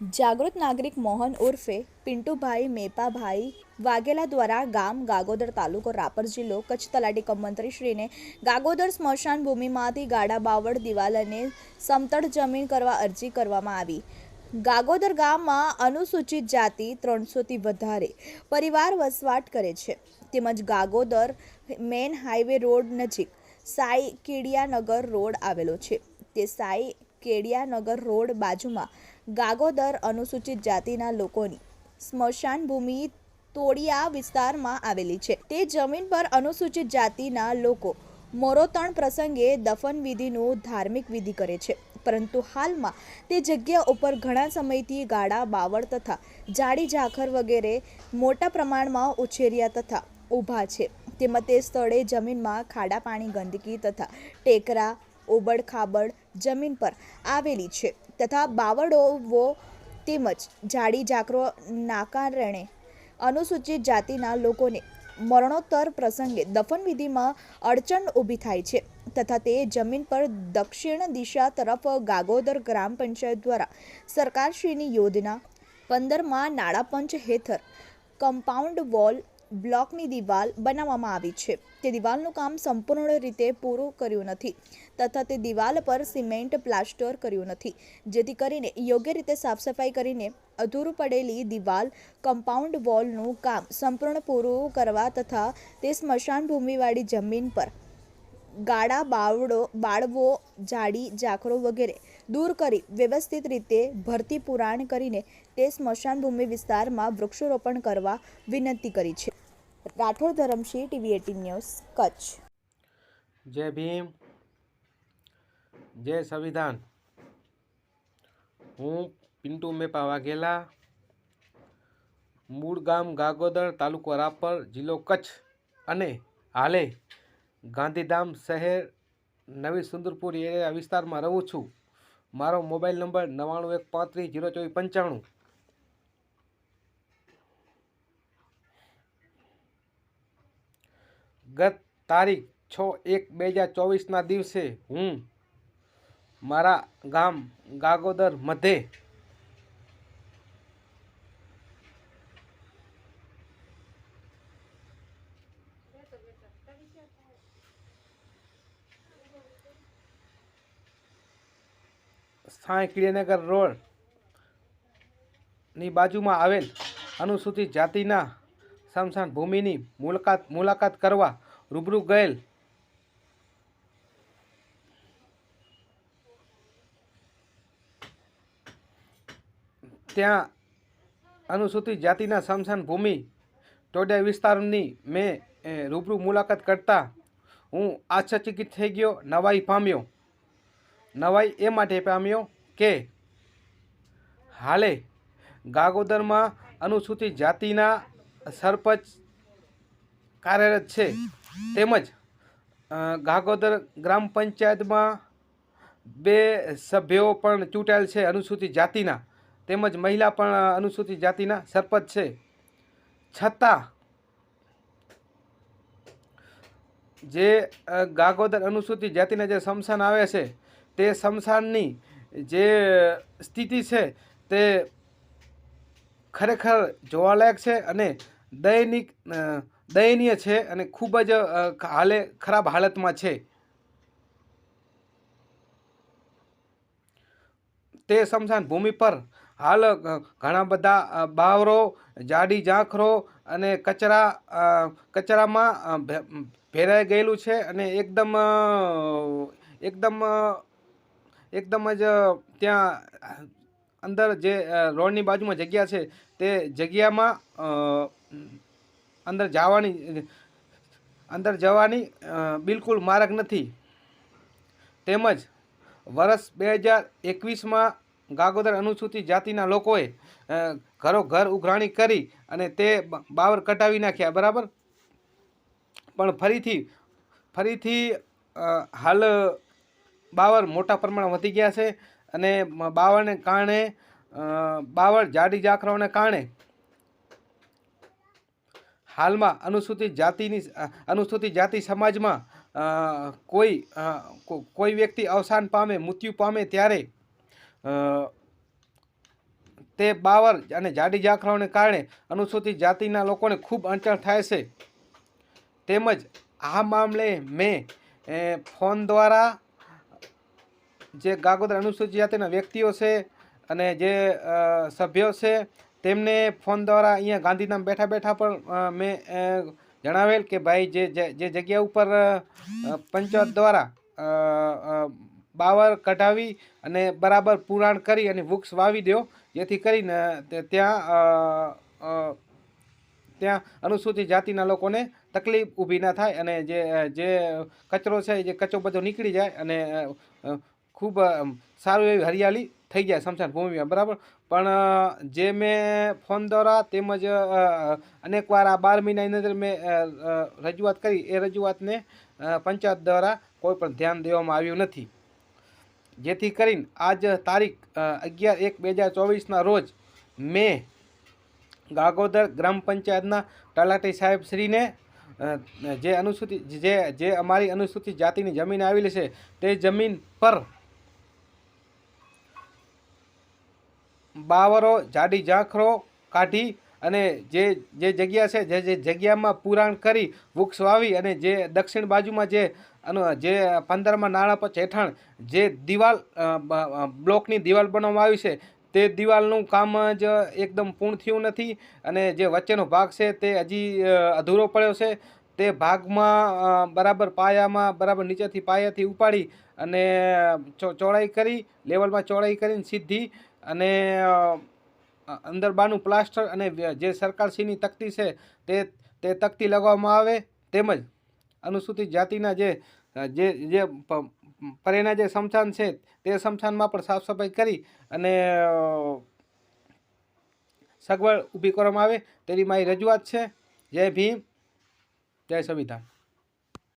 જાગૃત નાગરિક મોહન ઉર્ફે પિન્ટુભાઈ મેપાભાઈ વાઘેલા દ્વારા ગામ ગાગોદર તાલુકો રાપર જિલ્લો કચ્છ તલાટી કમ મંત્રીશ્રીને ગાગોદર સ્મશાન ભૂમિમાંથી ગાડા બાવળ દિવાલ અને સમતળ જમીન કરવા અરજી કરવામાં આવી। ગાગોદર ગામમાં અનુસૂચિત જાતિ 300થી વધારે પરિવાર વસવાટ કરે છે તેમજ ગાગોદર મેન હાઈવે રોડ નજીક સાઈ કેડિયાનગર રોડ આવેલો છે। તે સાઈ કેડિયાનગર રોડ બાજુમાં ગાગોદર અનુસૂચિત જાતિના લોકોની સ્મશાન ભૂમિ તોડિયા વિસ્તારમાં આવેલી છે। તે જમીન પર અનુસૂચિત જાતિના લોકો મોરોતણ પ્રસંગે દફન વિધિનું ધાર્મિક વિધિ કરે છે, પરંતુ હાલમાં તે જગ્યા ઉપર ઘણા સમયથી ગાડા બાવળ તથા જાડી ઝાખર વગેરે મોટા પ્રમાણમાં ઉછેર્યા તથા ઊભા છે। તેમજ તે સ્થળે જમીનમાં ખાડા પાણી ગંદકી તથા ટેકરા ઓબડ ખાબડ જમીન પર આવેલી છે તથા બાવળો તેમજ જાડી ઝાકરોના કારણે અનુસૂચિત જાતિના લોકોને મરણોત્તર પ્રસંગે દફન વિધિમાં અડચણ ઊભી થાય છે તથા તે જમીન પર દક્ષિણ દિશા તરફ ગાગોદર ગ્રામ પંચાયત દ્વારા સરકારશ્રીની યોજના 15માં નાણાપંચ હેઠળ કમ્પાઉન્ડ વોલ બ્લોકની દિવાલ બનાવવામાં આવી છે। તે દિવાલનું કામ સંપૂર્ણ રીતે પૂરું કર્યું નથી તથા તે દિવાલ પર સિમેન્ટ પ્લાસ્ટર કર્યું નથી, જેથી કરીને યોગ્ય રીતે સાફ સફાઈ કરીને અધૂરું પડેલી દિવાલ કમ્પાઉન્ડ વોલનું કામ સંપૂર્ણ પૂરું કરવા તથા તે સ્મશાન ભૂમિવાળી જમીન પર ગાડા બાળવો જાડી ઝાખરો વગેરે દૂર કરી વ્યવસ્થિત રીતે ભરતી પુરાણ કરીને તે સ્મશાન ભૂમિ વિસ્તારમાં વૃક્ષારોપણ કરવા વિનંતી કરી છે। Rathod Dharamsinh, TV 18 news, Kutch. जय भीम, जय संविधान। हूँ पिंटू मेपा वाघेला, मूળ ગામ ગાગોદર, તાલુકો રાપર, જિલ્લો કચ્છ અને હાલે ગાંધીધામ શહેર નવી સુંદરપુર એરિયા વિસ્તારમાં રહું છું। મારો મોબાઈલ નંબર 9915302495। ગત તારીખ 6/1/2024ના દિવસે હું મારા ગામ ગાગોદર મધ્યે સાઈ કિડિયાનગર રોડ ની બાજુમાં આવેલ અનુસૂચિત જાતિના સ્મશાન ભૂમિની મુલાકાત કરવા રૂબરૂ ગયેલ। ત્યાં અનુસૂચિત જાતિના સ્મશાન ભૂમિ ટોડિયા વિસ્તારની મેં રૂબરૂ મુલાકાત કરતા હું આશ્ચર્યચકિત થઈ ગયો, નવાઈ પામ્યો। નવાઈ એ માટે પામ્યો કે હાલે ગાગોદરમાં અનુસૂચિત જાતિના સરપંચ કાર્યરત છે તેમજ ગાગોદર ગ્રામ પંચાયતમાં 2 સભ્યો પણ ચૂંટાયેલ છે અનુસૂચિત જાતિના, તેમજ મહિલા પણ અનુસૂચિત જાતિના સરપંચ છે। છતાં જે ગાગોદર અનુસૂચિત જાતિના જે સ્મશાન આવે છે તે સ્મશાનની જે સ્થિતિ છે તે ખરેખર જોવાલાયક છે અને દયનીય છે અને ખૂબ જ હાલે ખરાબ હાલતમાં છે। તે સ્મશાન ભૂમિ પર હાલ ઘણા બધા બાવરો, જાડી ઝાંખરો અને કચરામાં ભેરાઈ ગયેલું છે અને એકદમ જ ત્યાં અંદર જે રોડની બાજુમાં જગ્યા છે તે જગ્યામાં અંદર જવાની બિલકુલ માર્ગ નથી। તેમજ વર્ષ 2021માં ગાગોદર અનુસૂચિત જાતિના લોકોએ ઘર ઉઘરાણી કરી અને તે બાવર કઢાવી નાખ્યા, બરાબર। પણ ફરીથી હાલ બાવર મોટા પ્રમાણમાં વધી ગયા છે અને બાવળને કારણે બાવળ જાડી ઝાખરાઓને કારણે હાલમાં અનુસૂચિત જાતિ સમાજમાં કોઈ વ્યક્તિ અવસાન પામે, મૃત્યુ પામે ત્યારે તે બાવર અને જાડી ઝાખરાઓને કારણે અનુસૂચિત જાતિના લોકોને ખૂબ અડચણ થાય છે. તેમજ આ મામલે મેં ફોન દ્વારા જે ગાગોદર અનુસૂચિત જાતિના વ્યક્તિઓ છે અને જે સભ્યો છે તેમને ફોન દ્વારા અહીંયા ગાંધીધામ બેઠા બેઠા પણ મેં જણાવેલ કે ભાઈ જે જગ્યા ઉપર પંચાયત દ્વારા બાવર કઢાવી અને બરાબર પુરાણ કરી અને વૃક્ષ વાવી દો, જેથી કરીને ત્યાં અનુસૂચિત જાતિના લોકોને તકલીફ ઊભી ના થાય અને જે કચરો છે જે કચરો બધો નીકળી જાય અને ખૂબ સારું એવી હરિયાળી થઈ જાય સ્મશાન ભૂમિમાં, બરાબર. પણ જે મેં ફોન દ્વારા તેમજ અનેકવાર આ 12 મહિનાની અંદર મેં રજૂઆત કરી, એ રજૂઆતને પંચાયત દ્વારા કોઈ પણ ધ્યાન દેવામાં આવ્યું નથી. જેથી કરીને આજ તારીખ 11/1/2024ના રોજ મેં ગાગોદર ગ્રામ પંચાયતના તલાટી સાહેબ શ્રીને જે અમારી અનુસૂચિત જાતિની જમીન આવેલી છે તે જમીન પર બાવરો જાડી ઝાખરો કાઢી અને જે જગ્યા છે જે જગ્યામાં પુરાણ કરી વૃક્ષ વાવી અને જે દક્ષિણ બાજુમાં જે 15મા નાણાપંચ હેઠળ જે દિવાલ બ્લોકની દિવાલ બનાવવામાં આવી છે તે દિવાલનું કામ જ એકદમ પૂર્ણ થયું નથી અને જે વચ્ચેનો ભાગ છે તે હજી અધૂરો પડ્યો છે. તે ભાગમાં બરાબર પાયામાં બરાબર નીચેથી પાયાથી ઉપાડી અને ચોડાઈ કરી, લેવલમાં ચોડાઈ કરીને સીધી અને અંદર બાનું પ્લાસ્ટર અને જે સરકારશ્રીની તકતી છે તે તકતી લગાવવામાં આવે. તેમજ અનુસૂચિત જાતિના જે પરેના જે સ્મશાન છે તે સ્મશાનમાં પણ સાફ સફાઈ કરી અને સગવડ ઊભી કરવામાં આવે તેની મારી રજૂઆત છે. જય ભીમ, જય સંવિધાન.